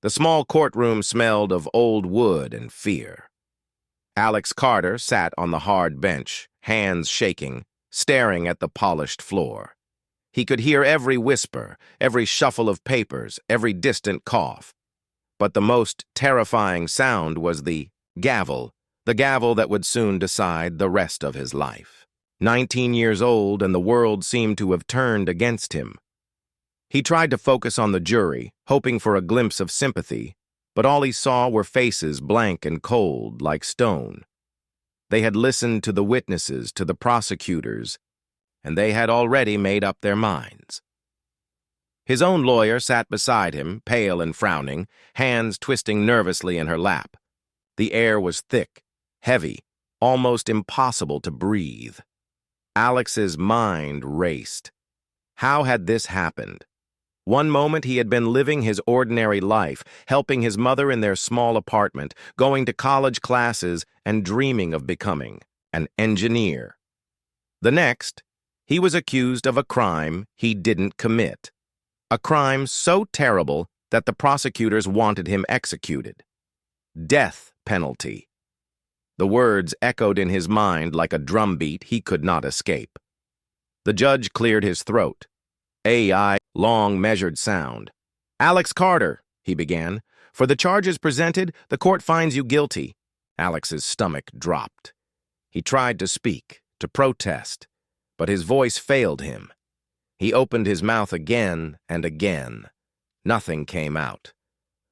The small courtroom smelled of old wood and fear. Alex Carter sat on the hard bench, hands shaking, staring at the polished floor. He could hear every whisper, every shuffle of papers, every distant cough. But the most terrifying sound was the gavel that would soon decide the rest of his life. 19 years old, and the world seemed to have turned against him. He tried to focus on the jury, hoping for a glimpse of sympathy, but all he saw were faces blank and cold like stone. They had listened to the witnesses, to the prosecutors, and they had already made up their minds. His own lawyer sat beside him, pale and frowning, hands twisting nervously in her lap. The air was thick, heavy, almost impossible to breathe. Alex's mind raced. How had this happened? One moment he had been living his ordinary life, helping his mother in their small apartment, going to college classes, and dreaming of becoming an engineer. The next, he was accused of a crime he didn't commit. A crime so terrible that the prosecutors wanted him executed. Death penalty. The words echoed in his mind like a drumbeat he could not escape. The judge cleared his throat. A long, measured sound. "Alex Carter," he began. "For the charges presented, the court finds you guilty." Alex's stomach dropped. He tried to speak, to protest, but his voice failed him. He opened his mouth again and again. Nothing came out.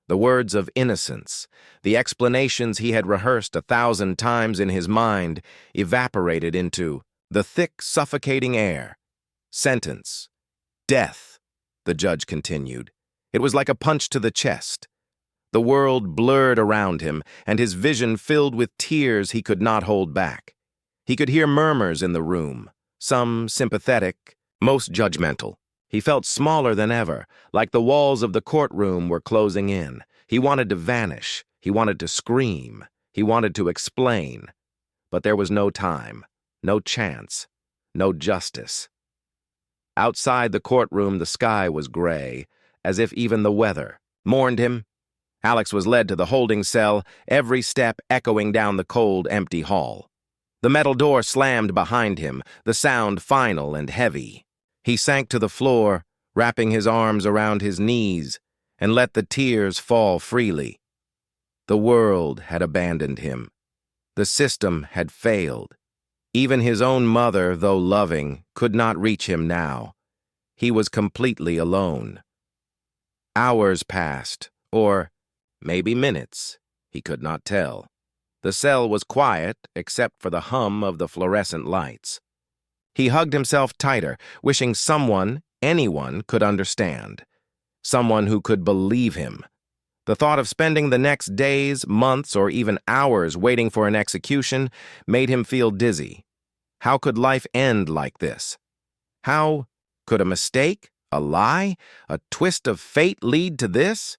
The words of innocence, the explanations he had rehearsed 1,000 times in his mind, evaporated into the thick, suffocating air. Sentence. Death, the judge continued. It was like a punch to the chest. The world blurred around him, and his vision filled with tears he could not hold back. He could hear murmurs in the room, some sympathetic, most judgmental. He felt smaller than ever, like the walls of the courtroom were closing in. He wanted to vanish. He wanted to scream. He wanted to explain. But there was no time, no chance, no justice. Outside the courtroom, the sky was gray, as if even the weather mourned him. Alex was led to the holding cell, every step echoing down the cold, empty hall. The metal door slammed behind him, the sound final and heavy. He sank to the floor, wrapping his arms around his knees, and let the tears fall freely. The world had abandoned him. The system had failed. Even his own mother, though loving, could not reach him now. He was completely alone. Hours passed, or maybe minutes. He could not tell. The cell was quiet, except for the hum of the fluorescent lights. He hugged himself tighter, wishing someone, anyone, could understand. Someone who could believe him. The thought of spending the next days, months, or even hours waiting for an execution made him feel dizzy. How could life end like this? How could a mistake, a lie, a twist of fate lead to this?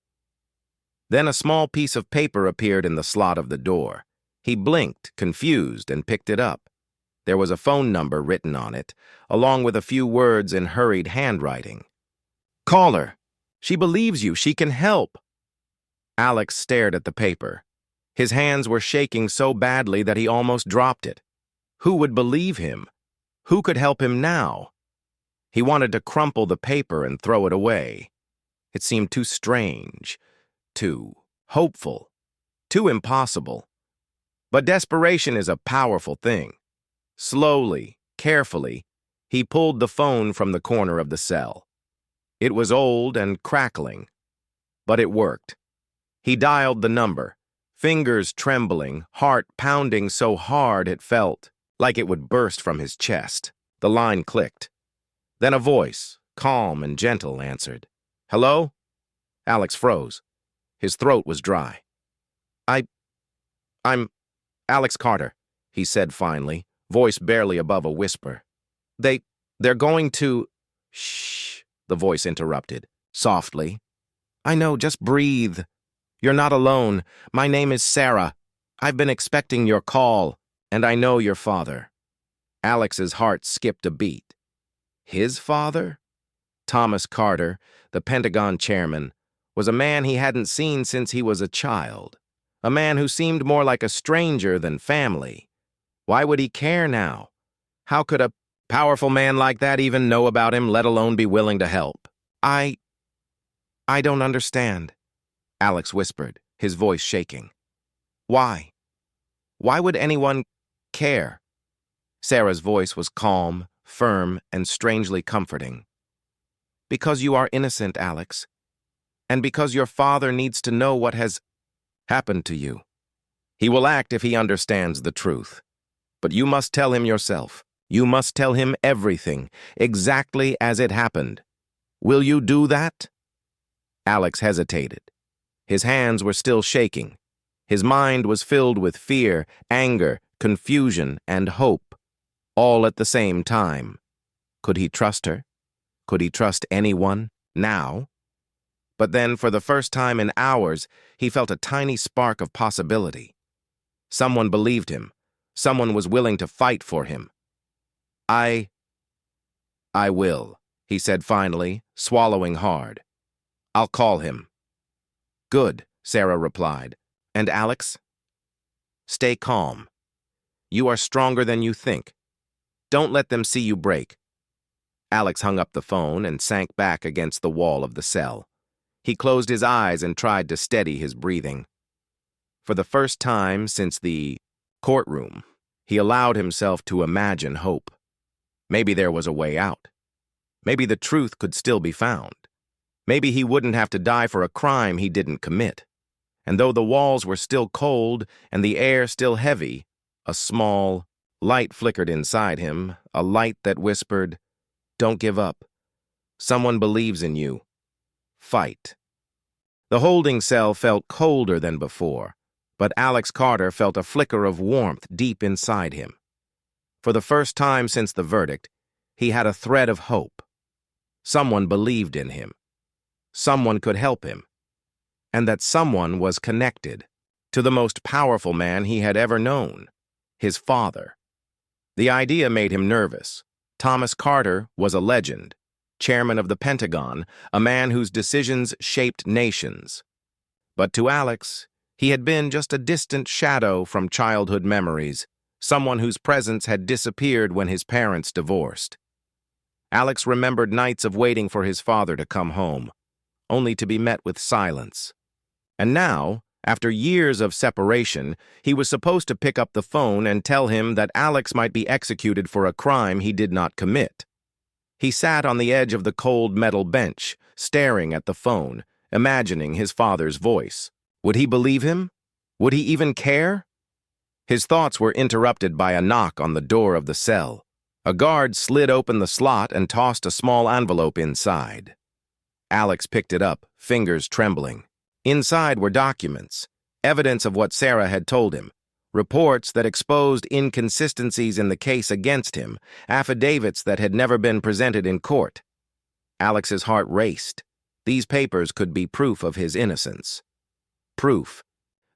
Then a small piece of paper appeared in the slot of the door. He blinked, confused, and picked it up. There was a phone number written on it, along with a few words in hurried handwriting. "Call her. She believes you. She can help." Alex stared at the paper. His hands were shaking so badly that he almost dropped it. Who would believe him? Who could help him now? He wanted to crumple the paper and throw it away. It seemed too strange, too hopeful, too impossible. But desperation is a powerful thing. Slowly, carefully, he pulled the phone from the corner of the cell. It was old and crackling, but it worked. He dialed the number, fingers trembling, heart pounding so hard it felt like it would burst from his chest. The line clicked. Then a voice, calm and gentle, answered. "Hello?" Alex froze. His throat was dry. I'm Alex Carter," he said finally, voice barely above a whisper. They're going to—" "Shh," the voice interrupted, softly. "I know, just breathe. You're not alone. My name is Sarah. I've been expecting your call, and I know your father." Alex's heart skipped a beat. His father? Thomas Carter, the Pentagon chairman, was a man he hadn't seen since he was a child, a man who seemed more like a stranger than family. Why would he care now? How could a powerful man like that even know about him, let alone be willing to help? I don't understand, Alex whispered, his voice shaking. Why? Why would anyone care? Sarah's voice was calm, firm, and strangely comforting. Because you are innocent, Alex. And because your father needs to know what has happened to you. He will act if he understands the truth. But you must tell him yourself. You must tell him everything, exactly as it happened. Will you do that? Alex hesitated. His hands were still shaking. His mind was filled with fear, anger, confusion, and hope, all at the same time. Could he trust her? Could he trust anyone, now? But then, for the first time in hours, he felt a tiny spark of possibility. Someone believed him. Someone was willing to fight for him. I will, he said finally, swallowing hard. I'll call him. Good, Sarah replied. And Alex? Stay calm. You are stronger than you think. Don't let them see you break. Alex hung up the phone and sank back against the wall of the cell. He closed his eyes and tried to steady his breathing. For the first time since the courtroom, he allowed himself to imagine hope. Maybe there was a way out. Maybe the truth could still be found. Maybe he wouldn't have to die for a crime he didn't commit. And though the walls were still cold and the air still heavy, a small light flickered inside him, a light that whispered, "Don't give up. Someone believes in you. Fight." The holding cell felt colder than before, but Alex Carter felt a flicker of warmth deep inside him. For the first time since the verdict, he had a thread of hope. Someone believed in him. Someone could help him. And that someone was connected to the most powerful man he had ever known, his father. The idea made him nervous. Thomas Carter was a legend, chairman of the Pentagon, a man whose decisions shaped nations. But to Alex, he had been just a distant shadow from childhood memories, someone whose presence had disappeared when his parents divorced. Alex remembered nights of waiting for his father to come home, only to be met with silence. And now, after years of separation, he was supposed to pick up the phone and tell him that Alex might be executed for a crime he did not commit. He sat on the edge of the cold metal bench, staring at the phone, imagining his father's voice. Would he believe him? Would he even care? His thoughts were interrupted by a knock on the door of the cell. A guard slid open the slot and tossed a small envelope inside. Alex picked it up, fingers trembling. Inside were documents, evidence of what Sarah had told him, reports that exposed inconsistencies in the case against him, affidavits that had never been presented in court. Alex's heart raced. These papers could be proof of his innocence. Proof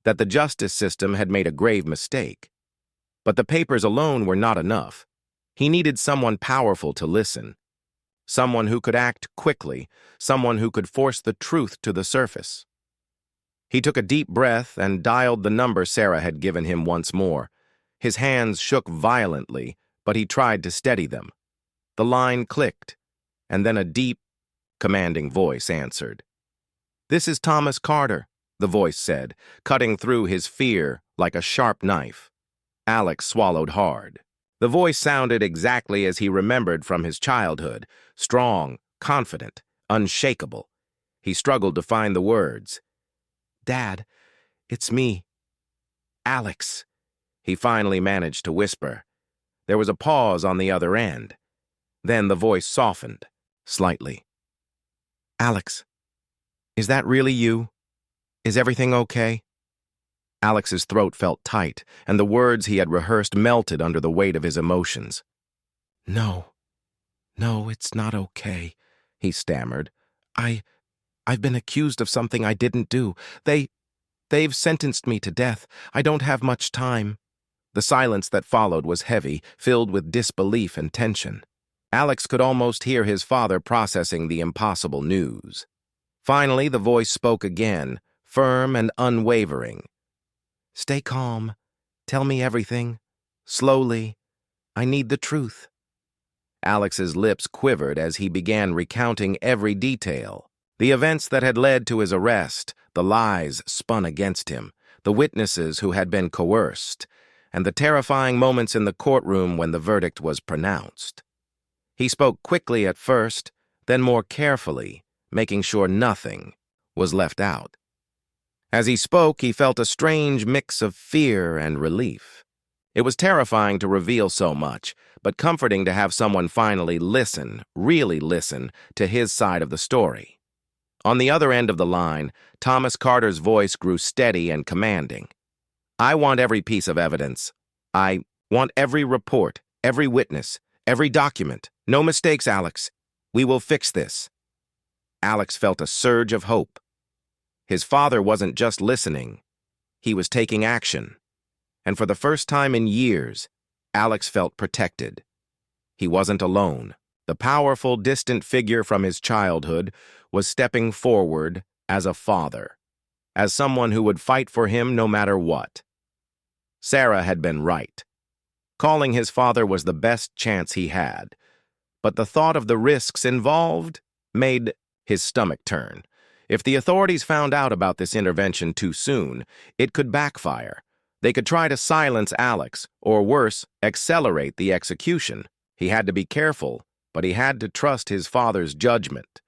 that the justice system had made a grave mistake. But the papers alone were not enough. He needed someone powerful to listen. Someone who could act quickly, someone who could force the truth to the surface. He took a deep breath and dialed the number Sarah had given him once more. His hands shook violently, but he tried to steady them. The line clicked, and then a deep, commanding voice answered. "This is Thomas Carter," the voice said, cutting through his fear like a sharp knife. Alex swallowed hard. The voice sounded exactly as he remembered from his childhood, strong, confident, unshakable. He struggled to find the words. "Dad, it's me. Alex," he finally managed to whisper. There was a pause on the other end. Then the voice softened, slightly. "Alex, is that really you? Is everything okay?" Alex's throat felt tight, and the words he had rehearsed melted under the weight of his emotions. No, it's not okay," he stammered. I've been accused of something I didn't do. They've sentenced me to death. I don't have much time." The silence that followed was heavy, filled with disbelief and tension. Alex could almost hear his father processing the impossible news. Finally, the voice spoke again, firm and unwavering. "Stay calm. Tell me everything. Slowly. I need the truth." Alex's lips quivered as he began recounting every detail. The events that had led to his arrest, the lies spun against him, the witnesses who had been coerced, and the terrifying moments in the courtroom when the verdict was pronounced. He spoke quickly at first, then more carefully, making sure nothing was left out. As he spoke, he felt a strange mix of fear and relief. It was terrifying to reveal so much, but comforting to have someone finally listen, really listen, to his side of the story. On the other end of the line, Thomas Carter's voice grew steady and commanding. "I want every piece of evidence. I want every report, every witness, every document. No mistakes, Alex. We will fix this." Alex felt a surge of hope. His father wasn't just listening. He was taking action. And for the first time in years, Alex felt protected. He wasn't alone. The powerful, distant figure from his childhood was stepping forward as a father, as someone who would fight for him no matter what. Sarah had been right. Calling his father was the best chance he had, but the thought of the risks involved made his stomach turn. If the authorities found out about this intervention too soon, it could backfire. They could try to silence Alex, or worse, accelerate the execution. He had to be careful, but he had to trust his father's judgment.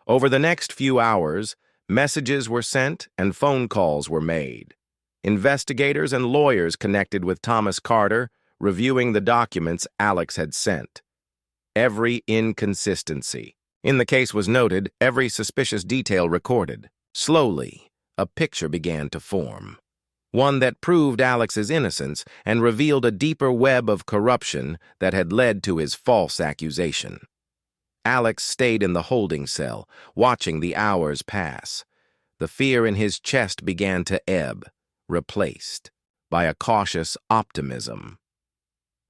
Over the next few hours, messages were sent and phone calls were made. Investigators and lawyers connected with Thomas Carter, reviewing the documents Alex had sent. Every inconsistency in the case was noted, every suspicious detail recorded. Slowly, a picture began to form. One that proved Alex's innocence and revealed a deeper web of corruption that had led to his false accusation. Alex stayed in the holding cell, watching the hours pass. The fear in his chest began to ebb, replaced by a cautious optimism.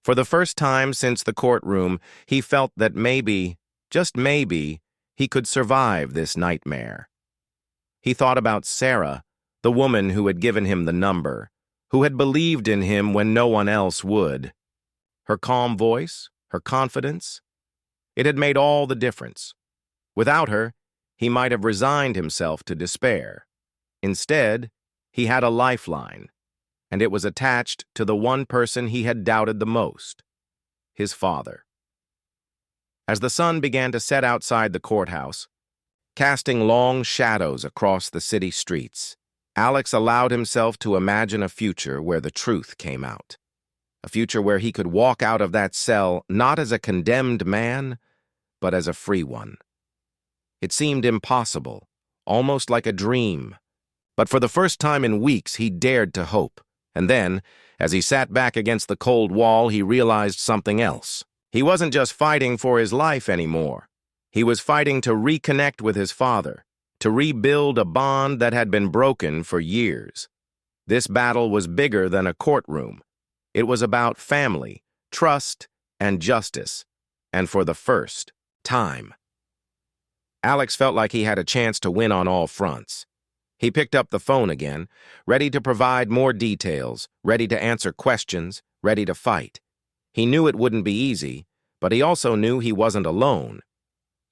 For the first time since the courtroom, he felt that maybe, just maybe, he could survive this nightmare. He thought about Sarah, the woman who had given him the number, who had believed in him when no one else would. Her calm voice, her confidence, it had made all the difference. Without her, he might have resigned himself to despair. Instead, he had a lifeline, and it was attached to the one person he had doubted the most, his father. As the sun began to set outside the courthouse, casting long shadows across the city streets, Alex allowed himself to imagine a future where the truth came out. A future where he could walk out of that cell not as a condemned man, but as a free one. It seemed impossible, almost like a dream. But for the first time in weeks, he dared to hope. And then, as he sat back against the cold wall, he realized something else. He wasn't just fighting for his life anymore. He was fighting to reconnect with his father, to rebuild a bond that had been broken for years. This battle was bigger than a courtroom. It was about family, trust, and justice, and for the first time. Alex felt like he had a chance to win on all fronts. He picked up the phone again, ready to provide more details, ready to answer questions, ready to fight. He knew it wouldn't be easy, but he also knew he wasn't alone.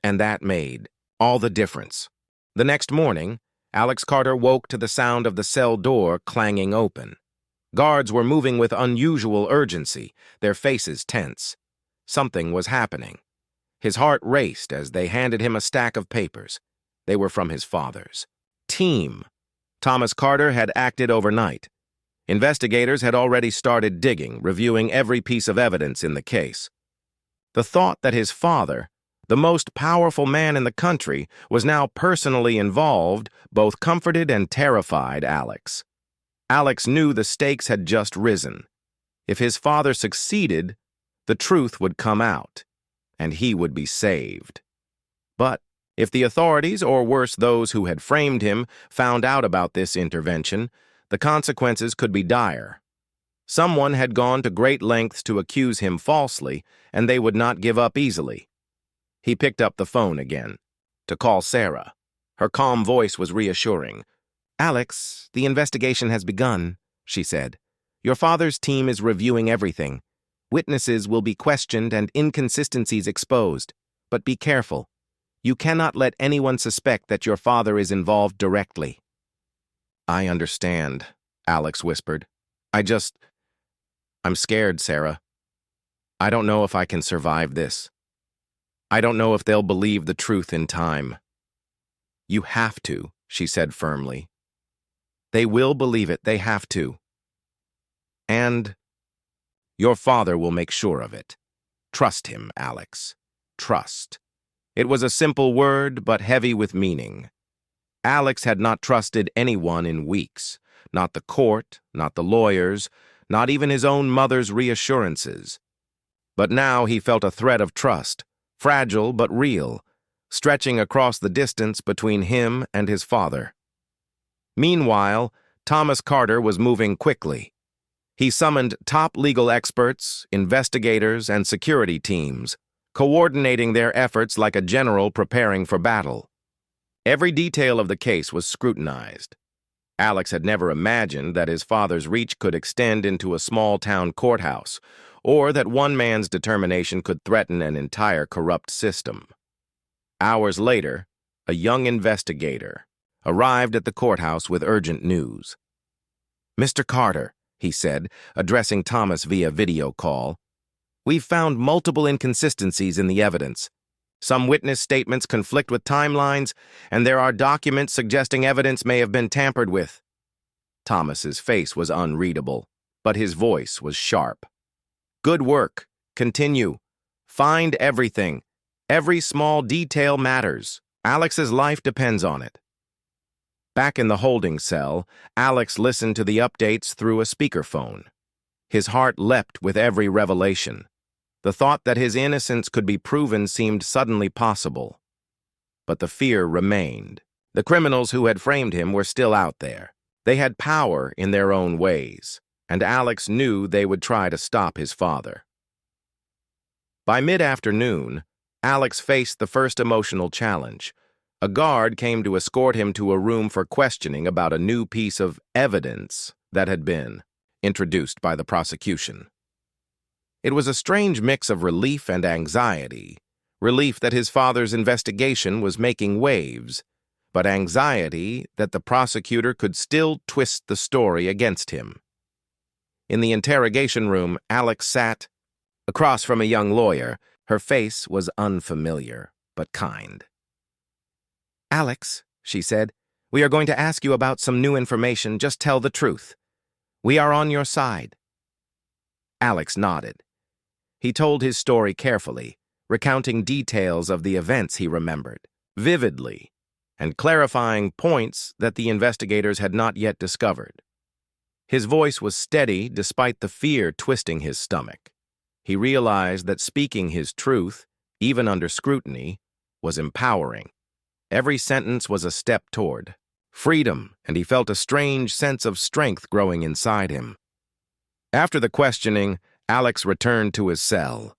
And that made all the difference. The next morning, Alex Carter woke to the sound of the cell door clanging open. Guards were moving with unusual urgency, their faces tense. Something was happening. His heart raced as they handed him a stack of papers. They were from his father's team. Thomas Carter had acted overnight. Investigators had already started digging, reviewing every piece of evidence in the case. The thought that his father, the most powerful man in the country, was now personally involved both comforted and terrified Alex. Alex knew the stakes had just risen. If his father succeeded, the truth would come out, and he would be saved. But if the authorities, or worse, those who had framed him, found out about this intervention, the consequences could be dire. Someone had gone to great lengths to accuse him falsely, and they would not give up easily. He picked up the phone again, to call Sarah. Her calm voice was reassuring. "Alex, the investigation has begun," she said. "Your father's team is reviewing everything. Witnesses will be questioned and inconsistencies exposed. But be careful. You cannot let anyone suspect that your father is involved directly." "I understand," Alex whispered. I'm scared, Sarah. I don't know if I can survive this. I don't know if they'll believe the truth in time." "You have to," she said firmly. "They will believe it. They have to. And your father will make sure of it. Trust him, Alex. Trust." It was a simple word, but heavy with meaning. Alex had not trusted anyone in weeks. Not the court, not the lawyers, not even his own mother's reassurances. But now he felt a thread of trust, fragile but real, stretching across the distance between him and his father. Meanwhile, Thomas Carter was moving quickly. He summoned top legal experts, investigators, and security teams, coordinating their efforts like a general preparing for battle. Every detail of the case was scrutinized. Alex had never imagined that his father's reach could extend into a small-town courthouse, or that one man's determination could threaten an entire corrupt system. Hours later, a young investigator arrived at the courthouse with urgent news. "Mr. Carter," he said, addressing Thomas via video call, "we've found multiple inconsistencies in the evidence. Some witness statements conflict with timelines, and there are documents suggesting evidence may have been tampered with." Thomas's face was unreadable, but his voice was sharp. "Good work. Continue. Find everything. Every small detail matters. Alex's life depends on it." Back in the holding cell, Alex listened to the updates through a speakerphone. His heart leapt with every revelation. The thought that his innocence could be proven seemed suddenly possible. But the fear remained. The criminals who had framed him were still out there. They had power in their own ways, and Alex knew they would try to stop his father. By mid-afternoon, Alex faced the first emotional challenge. A guard came to escort him to a room for questioning about a new piece of evidence that had been introduced by the prosecution. It was a strange mix of relief and anxiety. Relief that his father's investigation was making waves, but anxiety that the prosecutor could still twist the story against him. In the interrogation room, Alex sat across from a young lawyer. Her face was unfamiliar, but kind. "Alex," she said, "we are going to ask you about some new information. Just tell the truth. We are on your side." Alex nodded. He told his story carefully, recounting details of the events he remembered, vividly, and clarifying points that the investigators had not yet discovered. His voice was steady despite the fear twisting his stomach. He realized that speaking his truth, even under scrutiny, was empowering. Every sentence was a step toward freedom, and he felt a strange sense of strength growing inside him. After the questioning, Alex returned to his cell.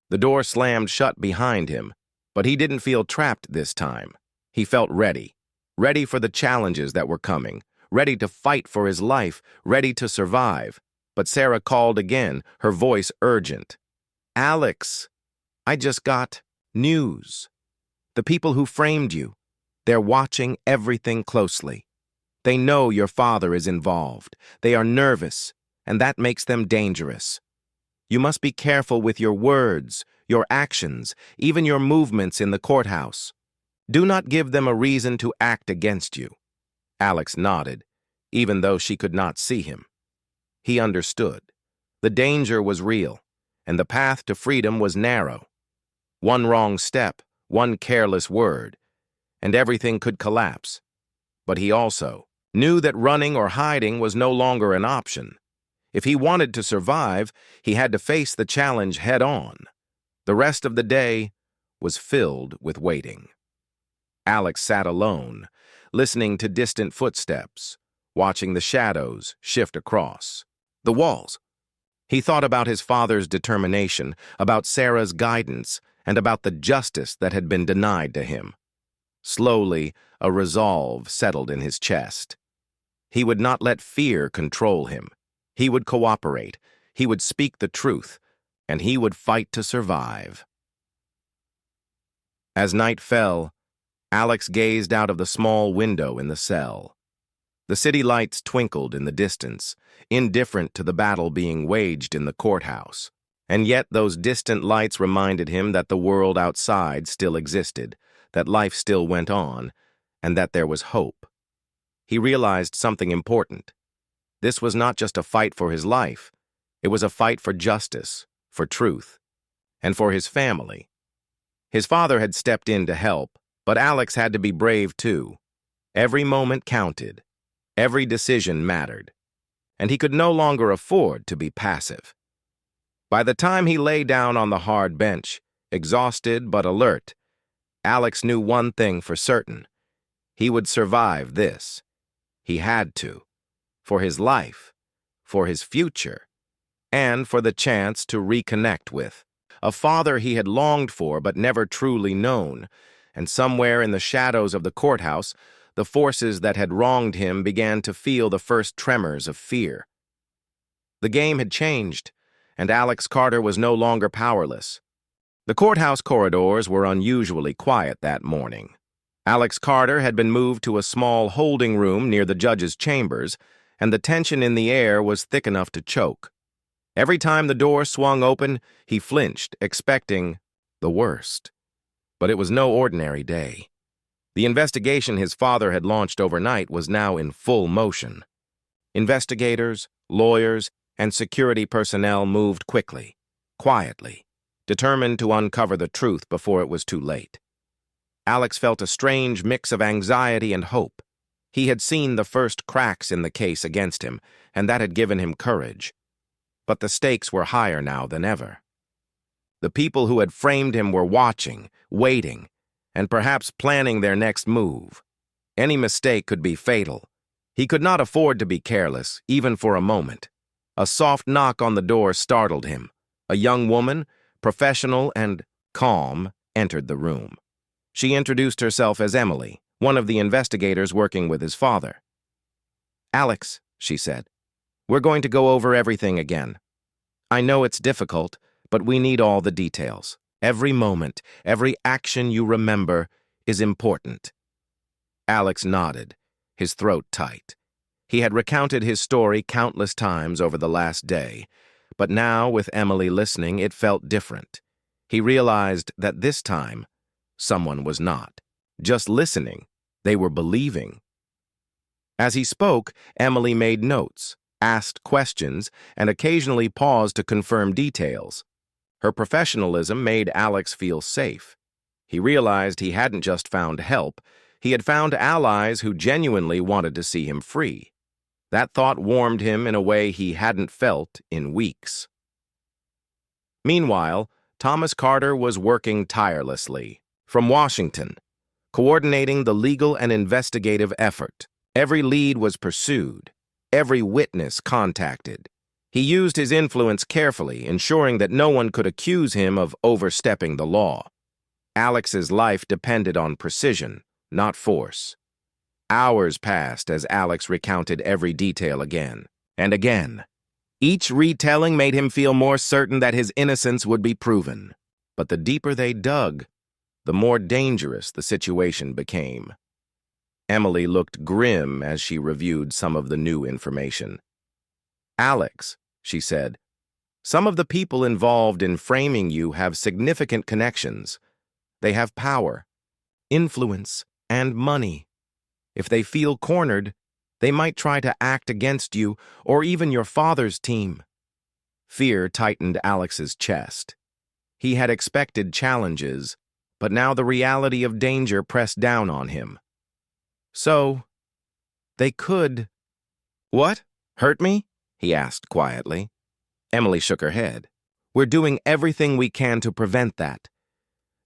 The door slammed shut behind him, but he didn't feel trapped this time. He felt ready for the challenges that were coming, ready to fight for his life, ready to survive. But Sarah called again, her voice urgent. "Alex, I just got news. The people who framed you, they're watching everything closely. They know your father is involved. They are nervous, and that makes them dangerous. You must be careful with your words, your actions, even your movements in the courthouse. Do not give them a reason to act against you." Alex nodded, even though she could not see him. He understood. The danger was real, and the path to freedom was narrow. One wrong step, one careless word, and everything could collapse. But he also knew that running or hiding was no longer an option. If he wanted to survive, he had to face the challenge head-on. The rest of the day was filled with waiting. Alex sat alone, listening to distant footsteps, watching the shadows shift across the walls. He thought about his father's determination, about Sarah's guidance, and about the justice that had been denied to him. Slowly, a resolve settled in his chest. He would not let fear control him. He would cooperate. He would speak the truth, and he would fight to survive. As night fell, Alex gazed out of the small window in the cell. The city lights twinkled in the distance, indifferent to the battle being waged in the courthouse. And yet those distant lights reminded him that the world outside still existed, that life still went on, and that there was hope. He realized something important. This was not just a fight for his life. It was a fight for justice, for truth, and for his family. His father had stepped in to help, but Alex had to be brave too. Every moment counted. Every decision mattered. And he could no longer afford to be passive. By the time he lay down on the hard bench, exhausted but alert, Alex knew one thing for certain. He would survive this. He had to. For his life, for his future, and for the chance to reconnect with a father he had longed for but never truly known. And somewhere in the shadows of the courthouse, the forces that had wronged him began to feel the first tremors of fear. The game had changed, and Alex Carter was no longer powerless. The courthouse corridors were unusually quiet that morning. Alex Carter had been moved to a small holding room near the judge's chambers, and the tension in the air was thick enough to choke. Every time the door swung open, he flinched, expecting the worst. But it was no ordinary day. The investigation his father had launched overnight was now in full motion. Investigators, lawyers, and security personnel moved quickly, quietly, determined to uncover the truth before it was too late. Alex felt a strange mix of anxiety and hope. He had seen the first cracks in the case against him, and that had given him courage. But the stakes were higher now than ever. The people who had framed him were watching, waiting, and perhaps planning their next move. Any mistake could be fatal. He could not afford to be careless, even for a moment. A soft knock on the door startled him. A young woman, professional and calm, entered the room. She introduced herself as Emily, one of the investigators working with his father. "Alex," she said, "we're going to go over everything again. I know it's difficult, but we need all the details. Every moment, every action you remember is important." Alex nodded, his throat tight. He had recounted his story countless times over the last day, but now, with Emily listening, it felt different. He realized that this time, someone was not just listening, they were believing. As he spoke, Emily made notes, asked questions, and occasionally paused to confirm details. Her professionalism made Alex feel safe. He realized he hadn't just found help, he had found allies who genuinely wanted to see him free. That thought warmed him in a way he hadn't felt in weeks. Meanwhile, Thomas Carter was working tirelessly from Washington, coordinating the legal and investigative effort. Every lead was pursued, every witness contacted. He used his influence carefully, ensuring that no one could accuse him of overstepping the law. Alex's life depended on precision, not force. Hours passed as Alex recounted every detail again and again. Each retelling made him feel more certain that his innocence would be proven. But the deeper they dug, the more dangerous the situation became. Emily looked grim as she reviewed some of the new information. "Alex," she said, "some of the people involved in framing you have significant connections. They have power, influence, and money. If they feel cornered, they might try to act against you or even your father's team." Fear tightened Alex's chest. He had expected challenges, but now the reality of danger pressed down on him. "So, they could—" "What? Hurt me?" he asked quietly. Emily shook her head. "We're doing everything we can to prevent that.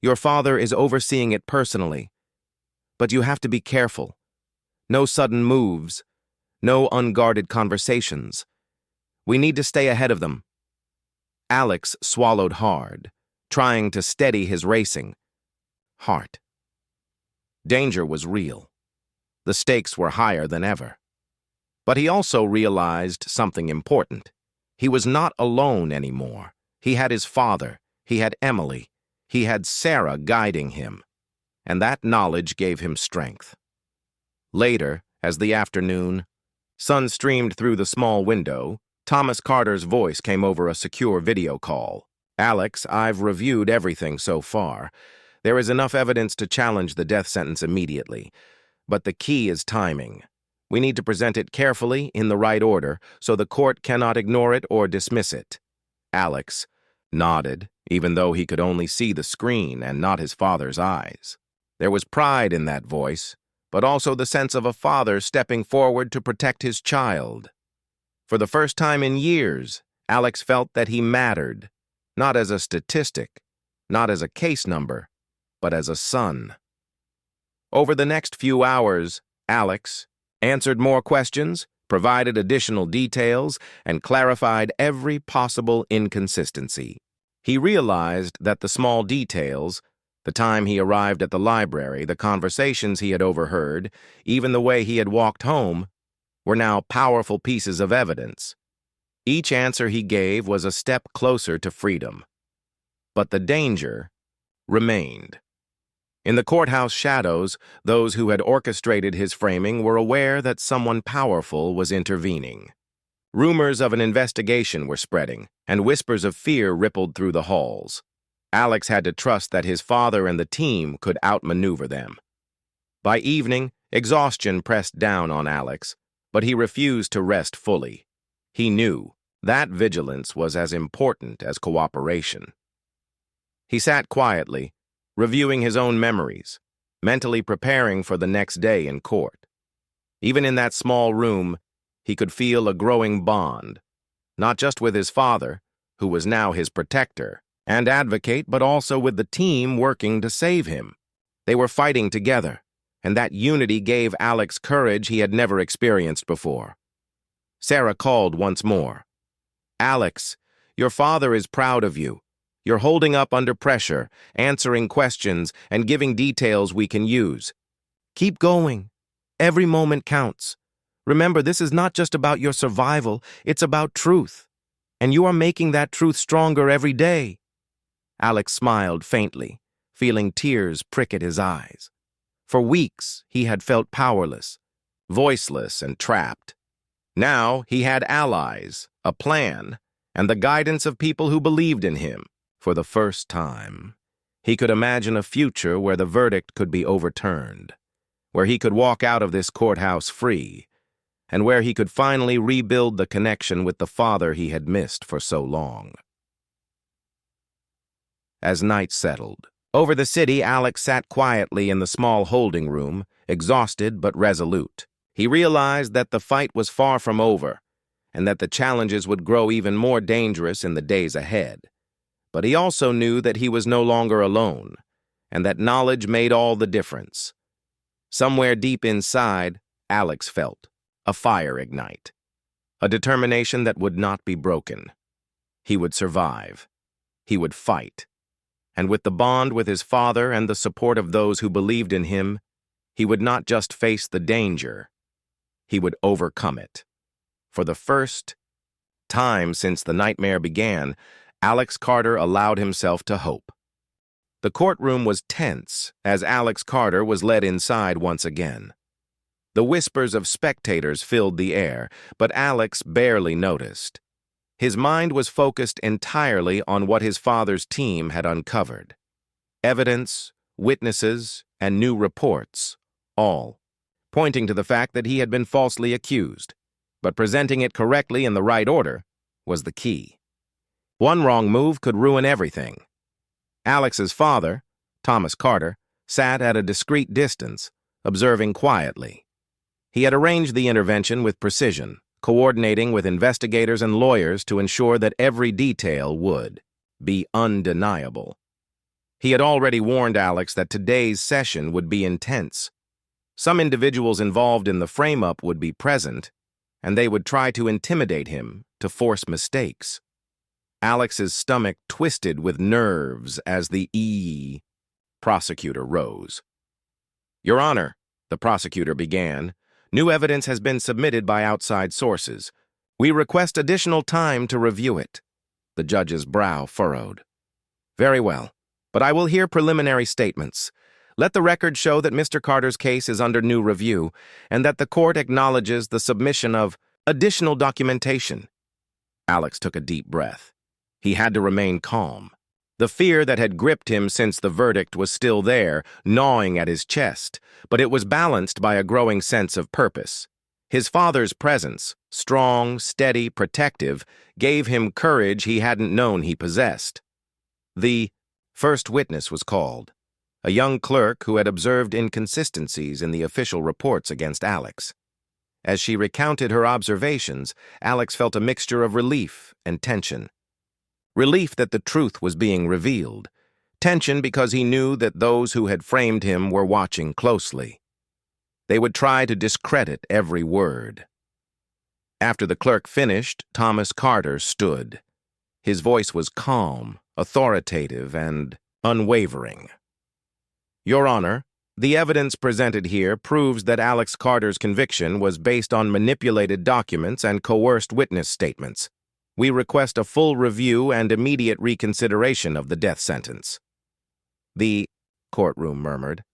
Your father is overseeing it personally. But you have to be careful. No sudden moves, no unguarded conversations. We need to stay ahead of them." Alex swallowed hard, trying to steady his racing heart. Danger was real. The stakes were higher than ever. But he also realized something important. He was not alone anymore. He had his father, he had Emily, he had Sarah guiding him, and that knowledge gave him strength. Later, as the afternoon sun streamed through the small window, Thomas Carter's voice came over a secure video call. "Alex, I've reviewed everything so far. There is enough evidence to challenge the death sentence immediately. But the key is timing. We need to present it carefully in the right order so the court cannot ignore it or dismiss it." Alex nodded, even though he could only see the screen and not his father's eyes. There was pride in that voice, but also the sense of a father stepping forward to protect his child. For the first time in years, Alex felt that he mattered, not as a statistic, not as a case number, but as a son. Over the next few hours, Alex answered more questions, provided additional details, and clarified every possible inconsistency. He realized that the small details, the time he arrived at the library, the conversations he had overheard, even the way he had walked home, were now powerful pieces of evidence. Each answer he gave was a step closer to freedom. But the danger remained. In the courthouse shadows, those who had orchestrated his framing were aware that someone powerful was intervening. Rumors of an investigation were spreading, and whispers of fear rippled through the halls. Alex had to trust that his father and the team could outmaneuver them. By evening, exhaustion pressed down on Alex, but he refused to rest fully. He knew that vigilance was as important as cooperation. He sat quietly, reviewing his own memories, mentally preparing for the next day in court. Even in that small room, he could feel a growing bond, not just with his father, who was now his protector and advocate, but also with the team working to save him. They were fighting together, and that unity gave Alex courage he had never experienced before. Sarah called once more. "Alex, your father is proud of you. You're holding up under pressure, answering questions, and giving details we can use. Keep going. Every moment counts. Remember, this is not just about your survival, it's about truth. And you are making that truth stronger every day." Alex smiled faintly, feeling tears prick at his eyes. For weeks, he had felt powerless, voiceless, and trapped. Now he had allies, a plan, and the guidance of people who believed in him. For the first time, he could imagine a future where the verdict could be overturned, where he could walk out of this courthouse free, and where he could finally rebuild the connection with the father he had missed for so long. As night settled over the city, Alex sat quietly in the small holding room, exhausted but resolute. He realized that the fight was far from over, and that the challenges would grow even more dangerous in the days ahead. But he also knew that he was no longer alone, and that knowledge made all the difference. Somewhere deep inside, Alex felt a fire ignite, a determination that would not be broken. He would survive. He would fight. And with the bond with his father and the support of those who believed in him, he would not just face the danger, he would overcome it. For the first time since the nightmare began, Alex Carter allowed himself to hope. The courtroom was tense as Alex Carter was led inside once again. The whispers of spectators filled the air, but Alex barely noticed. His mind was focused entirely on what his father's team had uncovered. Evidence, witnesses, and new reports, all pointing to the fact that he had been falsely accused. But presenting it correctly in the right order was the key. One wrong move could ruin everything. Alex's father, Thomas Carter, sat at a discreet distance, observing quietly. He had arranged the intervention with precision, coordinating with investigators and lawyers to ensure that every detail would be undeniable. He had already warned Alex that today's session would be intense. Some individuals involved in the frame-up would be present, and they would try to intimidate him to force mistakes. Alex's stomach twisted with nerves as the prosecutor rose. Your Honor, the prosecutor began, new evidence has been submitted by outside sources. We request additional time to review it. The judge's brow furrowed. Very well, but I will hear preliminary statements. Let the record show that Mr. Carter's case is under new review and that the court acknowledges the submission of additional documentation. Alex took a deep breath. He had to remain calm. The fear that had gripped him since the verdict was still there, gnawing at his chest, but it was balanced by a growing sense of purpose. His father's presence, strong, steady, protective, gave him courage he hadn't known he possessed. The first witness was called, a young clerk who had observed inconsistencies in the official reports against Alex. As she recounted her observations, Alex felt a mixture of relief and tension. Relief that the truth was being revealed. Tension because he knew that those who had framed him were watching closely. They would try to discredit every word. After the clerk finished, Thomas Carter stood. His voice was calm, authoritative, and unwavering. Your Honor, the evidence presented here proves that Alex Carter's conviction was based on manipulated documents and coerced witness statements. We request a full review and immediate reconsideration of the death sentence. The courtroom murmured.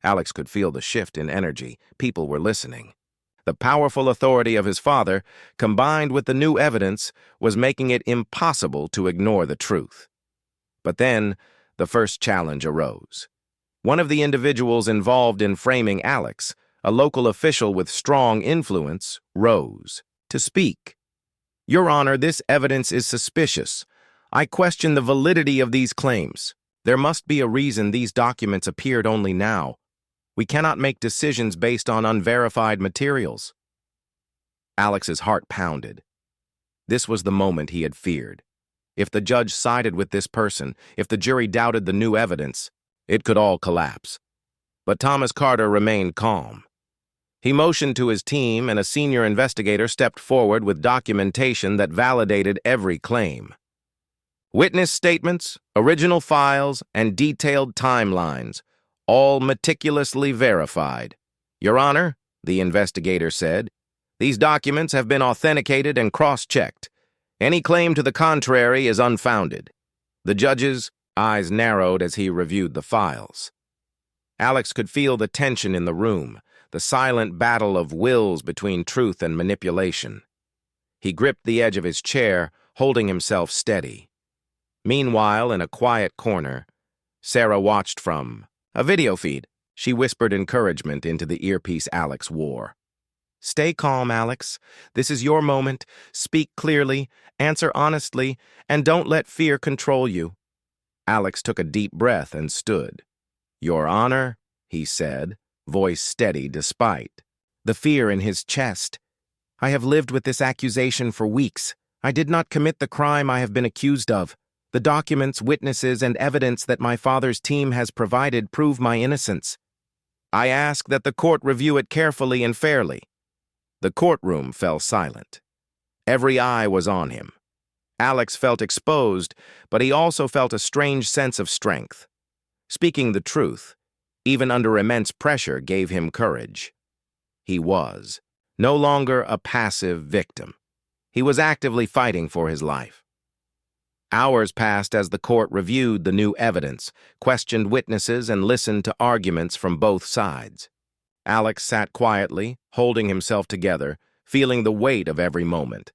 Alex could feel the shift in energy. People were listening. The powerful authority of his father, combined with the new evidence, was making it impossible to ignore the truth. But then, the first challenge arose. One of the individuals involved in framing Alex, a local official with strong influence, rose to speak. Your Honor, this evidence is suspicious. I question the validity of these claims. There must be a reason these documents appeared only now. We cannot make decisions based on unverified materials. Alex's heart pounded. This was the moment he had feared. If the judge sided with this person, if the jury doubted the new evidence, it could all collapse. But Thomas Carter remained calm. He motioned to his team, and a senior investigator stepped forward with documentation that validated every claim. Witness statements, original files, and detailed timelines, all meticulously verified. Your Honor, the investigator said, these documents have been authenticated and cross-checked. Any claim to the contrary is unfounded. The judge's eyes narrowed as he reviewed the files. Alex could feel the tension in the room, the silent battle of wills between truth and manipulation. He gripped the edge of his chair, holding himself steady. Meanwhile, in a quiet corner, Sarah watched from a video feed. She whispered encouragement into the earpiece Alex wore. Stay calm, Alex. This is your moment. Speak clearly, answer honestly, and don't let fear control you. Alex took a deep breath and stood. Your Honor, he said, voice steady despite the fear in his chest. I have lived with this accusation for weeks. I did not commit the crime I have been accused of. The documents, witnesses, and evidence that my father's team has provided prove my innocence. I ask that the court review it carefully and fairly. The courtroom fell silent. Every eye was on him. Alex felt exposed, but he also felt a strange sense of strength. Speaking the truth, even under immense pressure, gave him courage. He was no longer a passive victim. He was actively fighting for his life. Hours passed as the court reviewed the new evidence, questioned witnesses, and listened to arguments from both sides. Alex sat quietly, holding himself together, feeling the weight of every moment.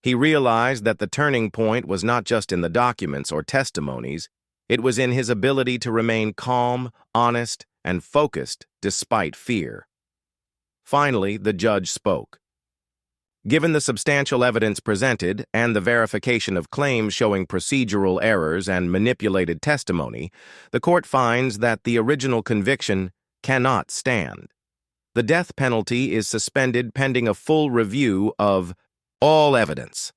He realized that the turning point was not just in the documents or testimonies, it was in his ability to remain calm, honest, and focused despite fear. Finally, the judge spoke. Given the substantial evidence presented and the verification of claims showing procedural errors and manipulated testimony, the court finds that the original conviction cannot stand. The death penalty is suspended pending a full review of all evidence.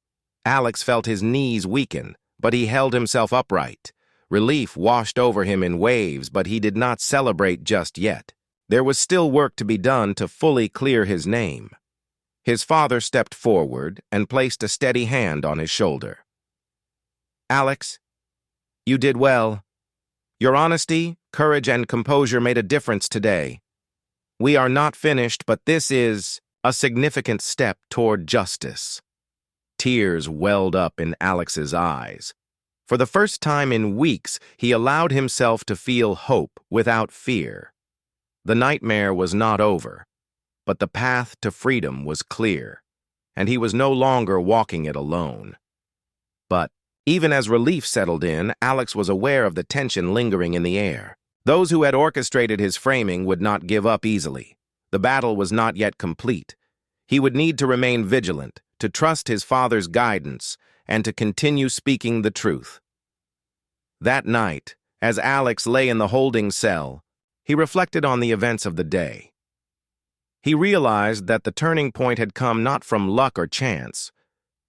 Alex felt his knees weaken, but he held himself upright. Relief washed over him in waves, but he did not celebrate just yet. There was still work to be done to fully clear his name. His father stepped forward and placed a steady hand on his shoulder. Alex, you did well. Your honesty, courage, and composure made a difference today. We are not finished, but this is a significant step toward justice." Tears welled up in Alex's eyes. For the first time in weeks, he allowed himself to feel hope without fear. The nightmare was not over, but the path to freedom was clear, and he was no longer walking it alone. But even as relief settled in, Alex was aware of the tension lingering in the air. Those who had orchestrated his framing would not give up easily. The battle was not yet complete. He would need to remain vigilant, to trust his father's guidance, and to continue speaking the truth. That night, as Alex lay in the holding cell, he reflected on the events of the day. He realized that the turning point had come not from luck or chance,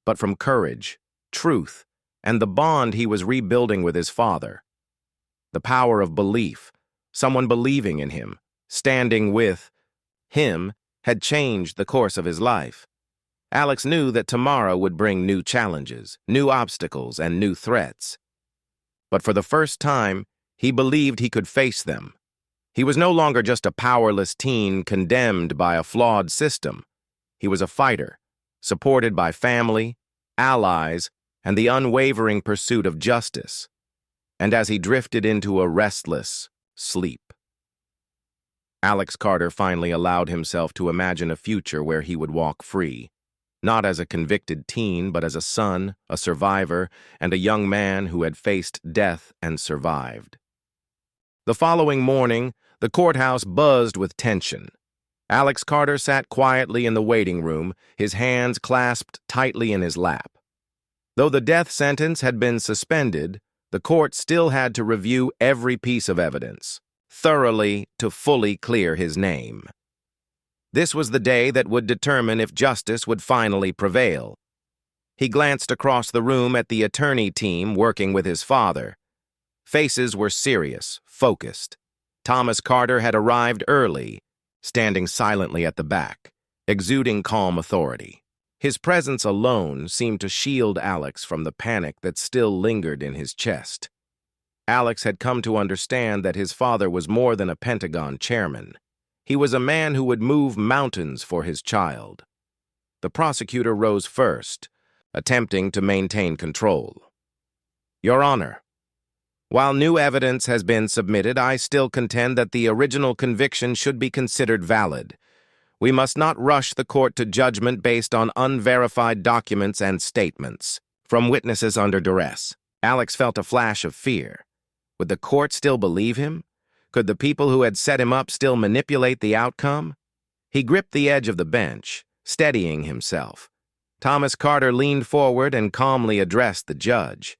but from courage, truth, and the bond he was rebuilding with his father. The power of belief, someone believing in him, standing with him, had changed the course of his life. Alex knew that tomorrow would bring new challenges, new obstacles, and new threats. But for the first time, he believed he could face them. He was no longer just a powerless teen condemned by a flawed system. He was a fighter, supported by family, allies, and the unwavering pursuit of justice. And as he drifted into a restless sleep, Alex Carter finally allowed himself to imagine a future where he would walk free, not as a convicted teen, but as a son, a survivor, and a young man who had faced death and survived. The following morning, the courthouse buzzed with tension. Alex Carter sat quietly in the waiting room, his hands clasped tightly in his lap. Though the death sentence had been suspended, the court still had to review every piece of evidence, thoroughly to fully clear his name. This was the day that would determine if justice would finally prevail. He glanced across the room at the attorney team working with his father. Faces were serious, focused. Thomas Carter had arrived early, standing silently at the back, exuding calm authority. His presence alone seemed to shield Alex from the panic that still lingered in his chest. Alex had come to understand that his father was more than a Pentagon chairman. He was a man who would move mountains for his child. The prosecutor rose first, attempting to maintain control. "Your Honor, while new evidence has been submitted, I still contend that the original conviction should be considered valid. We must not rush the court to judgment based on unverified documents and statements from witnesses under duress." Alex felt a flash of fear. Would the court still believe him? Could the people who had set him up still manipulate the outcome? He gripped the edge of the bench, steadying himself. Thomas Carter leaned forward and calmly addressed the judge.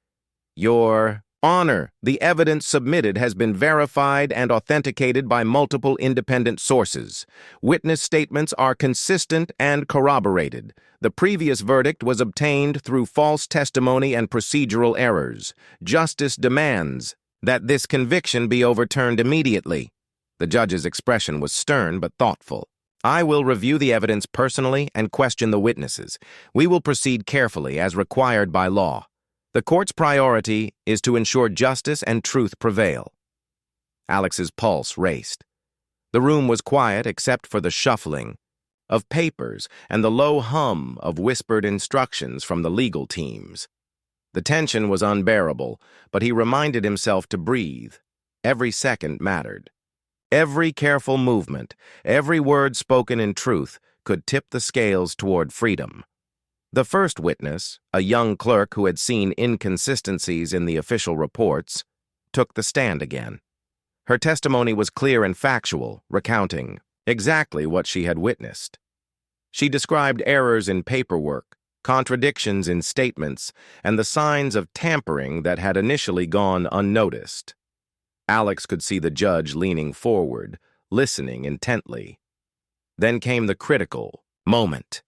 "Your Honor, the evidence submitted has been verified and authenticated by multiple independent sources. Witness statements are consistent and corroborated. The previous verdict was obtained through false testimony and procedural errors. Justice demands that this conviction be overturned immediately." The judge's expression was stern but thoughtful. "I will review the evidence personally and question the witnesses. We will proceed carefully as required by law. The court's priority is to ensure justice and truth prevail." Alex's pulse raced. The room was quiet except for the shuffling of papers and the low hum of whispered instructions from the legal teams. The tension was unbearable, but he reminded himself to breathe. Every second mattered. Every careful movement, every word spoken in truth could tip the scales toward freedom. The first witness, a young clerk who had seen inconsistencies in the official reports, took the stand again. Her testimony was clear and factual, recounting exactly what she had witnessed. She described errors in paperwork, contradictions in statements, and the signs of tampering that had initially gone unnoticed. Alex could see the judge leaning forward, listening intently. Then came the critical moment.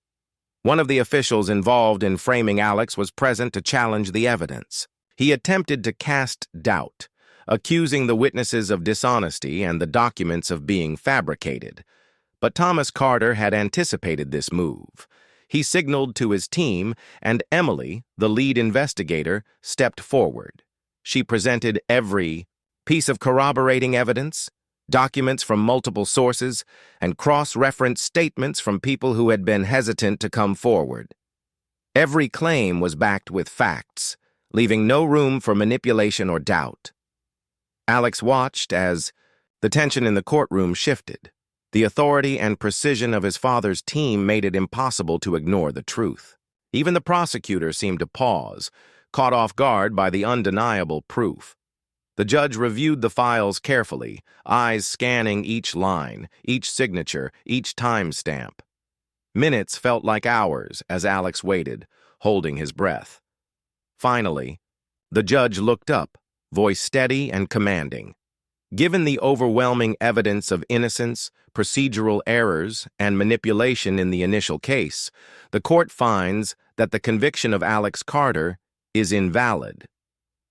One of the officials involved in framing Alex was present to challenge the evidence. He attempted to cast doubt, accusing the witnesses of dishonesty and the documents of being fabricated. But Thomas Carter had anticipated this move. He signaled to his team, and Emily, the lead investigator, stepped forward. She presented every piece of corroborating evidence, documents from multiple sources, and cross-referenced statements from people who had been hesitant to come forward. Every claim was backed with facts, leaving no room for manipulation or doubt. Alex watched as the tension in the courtroom shifted. The authority and precision of his father's team made it impossible to ignore the truth. Even the prosecutor seemed to pause, caught off guard by the undeniable proof. The judge reviewed the files carefully, eyes scanning each line, each signature, each timestamp. Minutes felt like hours as Alex waited, holding his breath. Finally, the judge looked up, voice steady and commanding. Given the overwhelming evidence of innocence, procedural errors, and manipulation in the initial case, the court finds that the conviction of Alex Carter is invalid.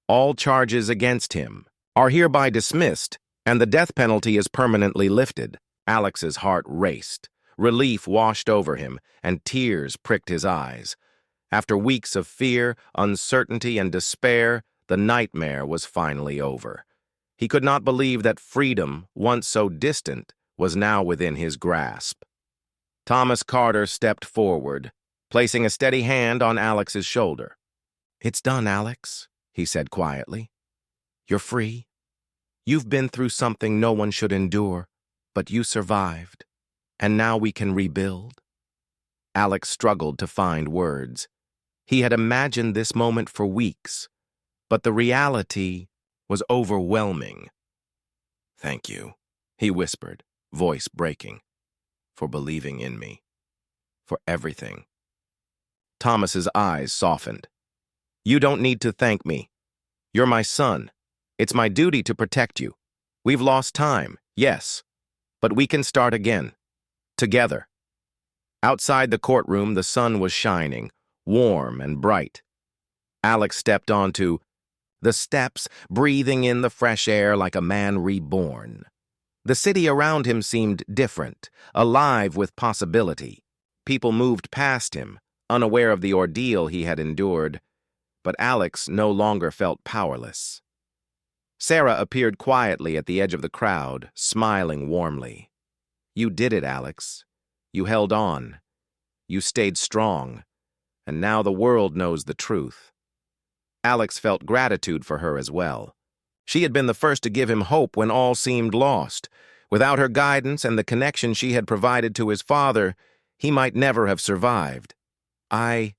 All charges against him are hereby dismissed, and the death penalty is permanently lifted. Alex's heart raced. Relief washed over him, and tears pricked his eyes. After weeks of fear, uncertainty, and despair, the nightmare was finally over. He could not believe that freedom, once so distant, was now within his grasp. Thomas Carter stepped forward, placing a steady hand on Alex's shoulder. "It's done, Alex," he said quietly. "You're free. You've been through something no one should endure, but you survived. And now we can rebuild." Alex struggled to find words. He had imagined this moment for weeks, but the reality was overwhelming. "Thank you," he whispered, voice breaking, "for believing in me. For everything." Thomas's eyes softened. "You don't need to thank me. You're my son. It's my duty to protect you. We've lost time, yes, but we can start again. Together." Outside the courtroom, the sun was shining, warm and bright. Alex stepped onto the steps, breathing in the fresh air like a man reborn. The city around him seemed different, alive with possibility. People moved past him, unaware of the ordeal he had endured, but Alex no longer felt powerless. Sarah appeared quietly at the edge of the crowd, smiling warmly. "You did it, Alex. You held on. You stayed strong. And now the world knows the truth." Alex felt gratitude for her as well. She had been the first to give him hope when all seemed lost. Without her guidance and the connection she had provided to his father, he might never have survived. I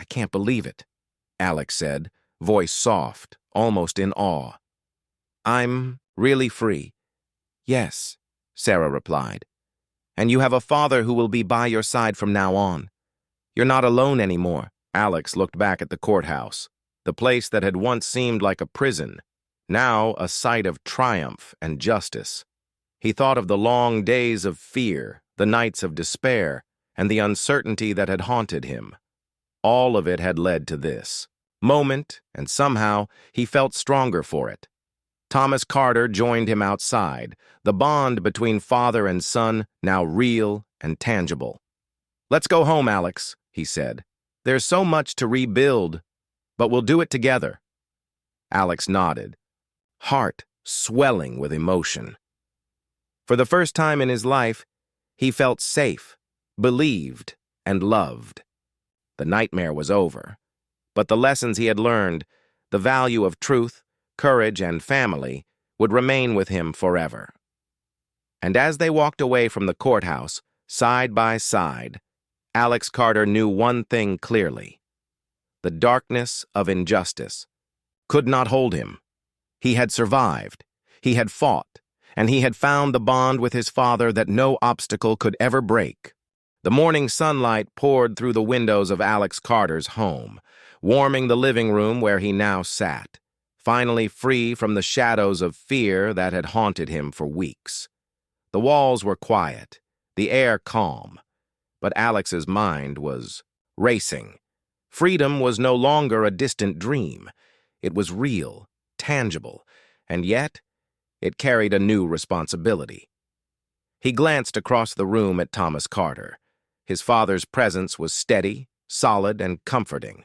can't believe it," Alex said, voice soft, almost in awe. "I'm really free." "Yes," Sarah replied. "And you have a father who will be by your side from now on. You're not alone anymore." Alex looked back at the courthouse, the place that had once seemed like a prison, now a site of triumph and justice. He thought of the long days of fear, the nights of despair, and the uncertainty that had haunted him. All of it had led to this moment, and somehow he felt stronger for it. Thomas Carter joined him outside, the bond between father and son now real and tangible. "Let's go home, Alex," he said. "There's so much to rebuild, but we'll do it together." Alex nodded, heart swelling with emotion. For the first time in his life, he felt safe, believed, and loved. The nightmare was over, but the lessons he had learned, the value of truth, courage, and family, would remain with him forever. And as they walked away from the courthouse, side by side, Alex Carter knew one thing clearly. The darkness of injustice could not hold him. He had survived, he had fought, and he had found the bond with his father that no obstacle could ever break. The morning sunlight poured through the windows of Alex Carter's home, warming the living room where he now sat, finally free from the shadows of fear that had haunted him for weeks. The walls were quiet, the air calm, but Alex's mind was racing. Freedom was no longer a distant dream. It was real, tangible, and yet it carried a new responsibility. He glanced across the room at Thomas Carter. His father's presence was steady, solid, and comforting.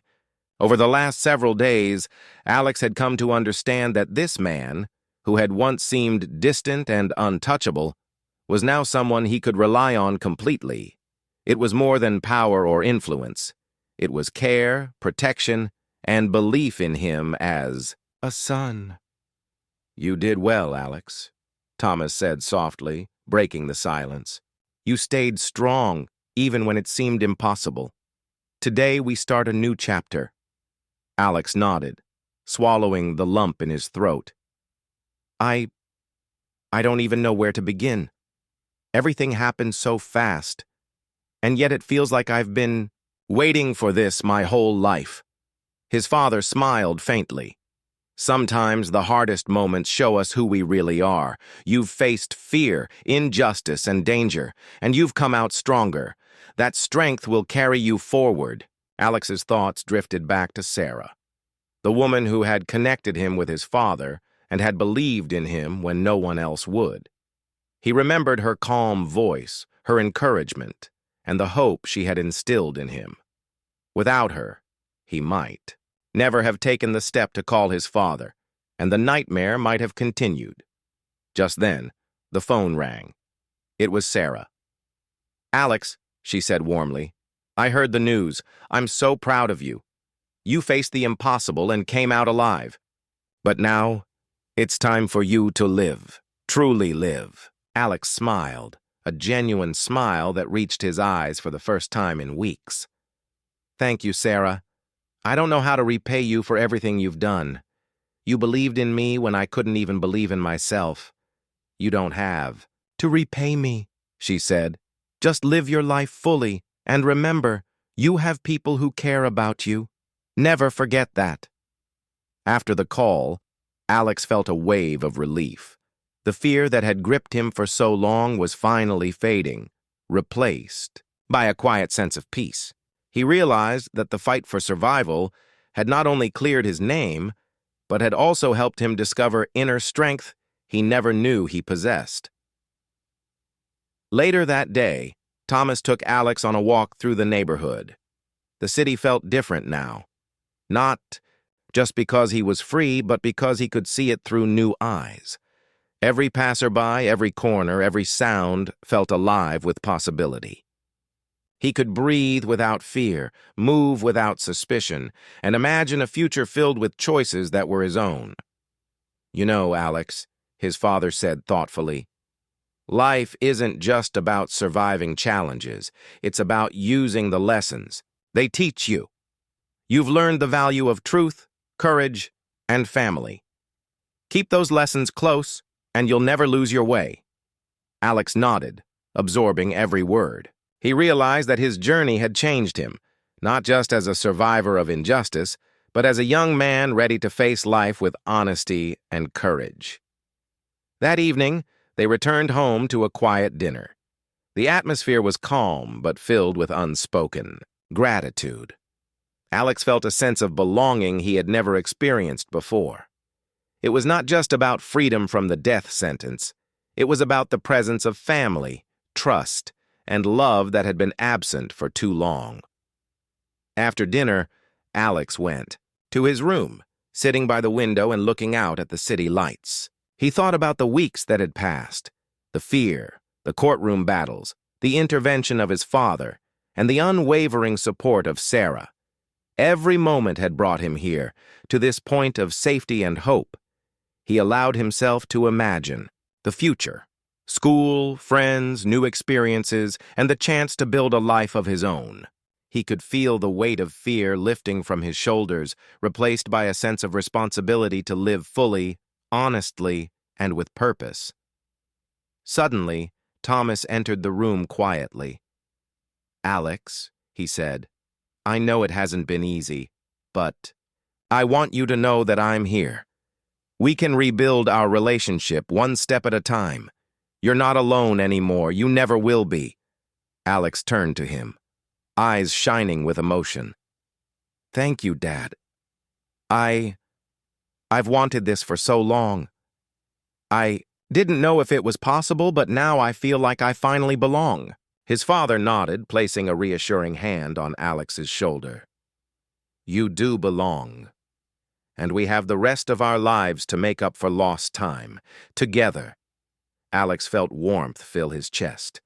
Over the last several days, Alex had come to understand that this man, who had once seemed distant and untouchable, was now someone he could rely on completely. It was more than power or influence. It was care, protection, and belief in him as a son. "You did well, Alex," Thomas said softly, breaking the silence. "You stayed strong, even when it seemed impossible. Today we start a new chapter." Alex nodded, swallowing the lump in his throat. I don't even know where to begin. Everything happened so fast, and yet it feels like I've been waiting for this my whole life." His father smiled faintly. "Sometimes the hardest moments show us who we really are. You've faced fear, injustice, and danger, and you've come out stronger. That strength will carry you forward." Alex's thoughts drifted back to Sarah, the woman who had connected him with his father and had believed in him when no one else would. He remembered her calm voice, her encouragement, and the hope she had instilled in him. Without her, he might never have taken the step to call his father, and the nightmare might have continued. Just then, the phone rang. It was Sarah. "Alex," she said warmly, "I heard the news. I'm so proud of you. You faced the impossible and came out alive. But now, it's time for you to live, truly live." Alex smiled, a genuine smile that reached his eyes for the first time in weeks. "Thank you, Sarah. I don't know how to repay you for everything you've done. You believed in me when I couldn't even believe in myself. You don't have to repay me," she said. "Just live your life fully, and remember, you have people who care about you. Never forget that." After the call, Alex felt a wave of relief. The fear that had gripped him for so long was finally fading, replaced by a quiet sense of peace. He realized that the fight for survival had not only cleared his name, but had also helped him discover inner strength he never knew he possessed. Later that day, Thomas took Alex on a walk through the neighborhood. The city felt different now. Not just because he was free, but because he could see it through new eyes. Every passerby, every corner, every sound felt alive with possibility. He could breathe without fear, move without suspicion, and imagine a future filled with choices that were his own. "You know, Alex," his father said thoughtfully, "life isn't just about surviving challenges. It's about using the lessons they teach you. You've learned the value of truth, courage, and family. Keep those lessons close, and you'll never lose your way." Alex nodded, absorbing every word. He realized that his journey had changed him, not just as a survivor of injustice, but as a young man ready to face life with honesty and courage. That evening, they returned home to a quiet dinner. The atmosphere was calm, but filled with unspoken gratitude. Alex felt a sense of belonging he had never experienced before. It was not just about freedom from the death sentence. It was about the presence of family, trust, and love that had been absent for too long. After dinner, Alex went to his room, sitting by the window and looking out at the city lights. He thought about the weeks that had passed, the fear, the courtroom battles, the intervention of his father, and the unwavering support of Sarah. Every moment had brought him here, to this point of safety and hope. He allowed himself to imagine the future. School, friends, new experiences, and the chance to build a life of his own. He could feel the weight of fear lifting from his shoulders, replaced by a sense of responsibility to live fully, honestly, and with purpose. Suddenly, Thomas entered the room quietly. "Alex," he said, "I know it hasn't been easy, but I want you to know that I'm here. We can rebuild our relationship one step at a time. You're not alone anymore. You never will be." Alex turned to him, eyes shining with emotion. "Thank you, Dad. I've wanted this for so long. I didn't know if it was possible, but now I feel like I finally belong." His father nodded, placing a reassuring hand on Alex's shoulder. "You do belong. and we have the rest of our lives to make up for lost time. Together. Alex felt warmth fill his chest.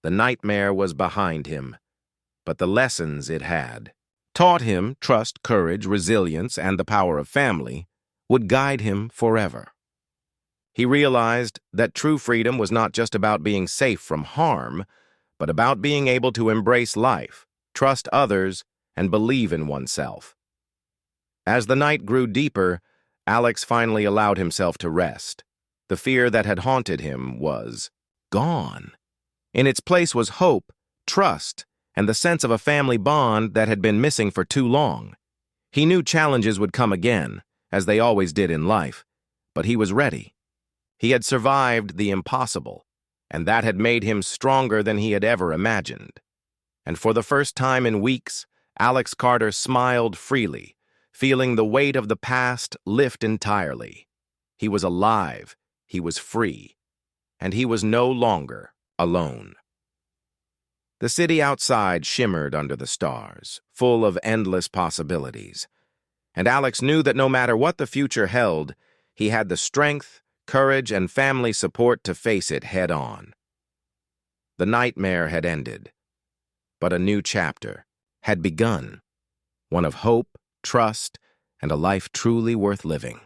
The nightmare was behind him, but the lessons it had taught him trust, courage, resilience, and the power of family would guide him forever. He realized that true freedom was not just about being safe from harm, but about being able to embrace life, trust others, and believe in oneself. As the night grew deeper, Alex finally allowed himself to rest. The fear that had haunted him was gone. In its place was hope, trust, and the sense of a family bond that had been missing for too long. He knew challenges would come again, as they always did in life, but he was ready. He had survived the impossible, and that had made him stronger than he had ever imagined. And for the first time in weeks, Alex Carter smiled freely, feeling the weight of the past lift entirely. He was alive, he was free, and he was no longer alone. The city outside shimmered under the stars, full of endless possibilities. And Alex knew that no matter what the future held, he had the strength, courage, and family support to face it head-on. The nightmare had ended, but a new chapter had begun, one of hope, trust, and a life truly worth living.